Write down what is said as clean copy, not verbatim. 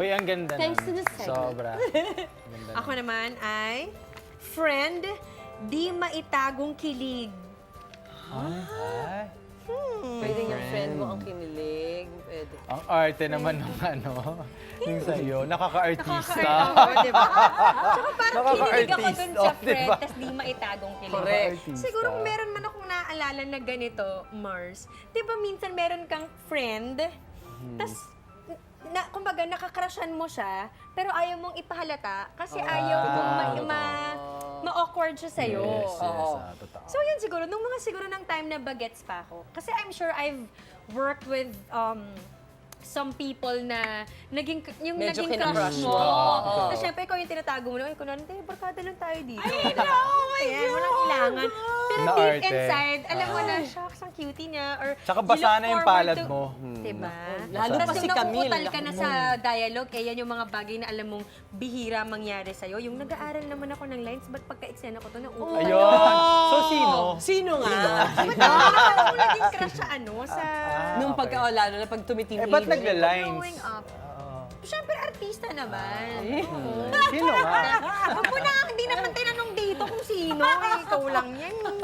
Uy, ang ganda Thanks nun. to the segment. Sobra. Ganda Ako naman ay friend, di maitagong kilig. Ay, Pwede yung friend mo ang kinilig. Pwede. ang arte naman ng yung sa'yo. Nakaka-artista. Oo, di ba? Tsaka parang kinilig ako Nakaka-artist, dun sa oh, friend, diba? tas di maitagong kilig. Correct. Artista. Siguro meron man akong naaalala na ganito, Mars. Di ba minsan meron kang friend, tas kumbaga nakakrushan mo siya, pero ayaw mong ipahalata kasi ayaw mong ma-awkward siya sa'yo. Yes, Oo. totoo. So yun siguro, nung mga siguro ng time na bagets pa ako. Kasi I'm sure I've worked with some people na yung Medyo naging kinakrush crush mo. mo. Oo. Tapos syempre, ikaw yung tinatago mo na, kunwari, barkada lang tayo dito. Ay, oh my God! Walang kailangan. Pero deep Na-arte. inside, alam mo na, shucks, ang cutie niya. Or Tsaka you basa look na yung forward palad to- mo. Diba? Lalo Tapos pa si yung Camille. nakukutal ka na sa dialogue, eh yan yung mga bagay na alam mong bihira mangyari sa'yo. Yung nag-aaral naman ako ng lines, ba't pagka-eksena ko to, nauutal Ayun. So, sino? Sino nga? Ba't parang ako naging crush sa sa... Nung okay. lalo na pag tumitingin. Ba't nagla-lines? Growing up. Oo. Siyempre, artista naman. Sino nga? Huwag mo na, hindi naman tinanong dito kung sino. Eh, ikaw lang yan.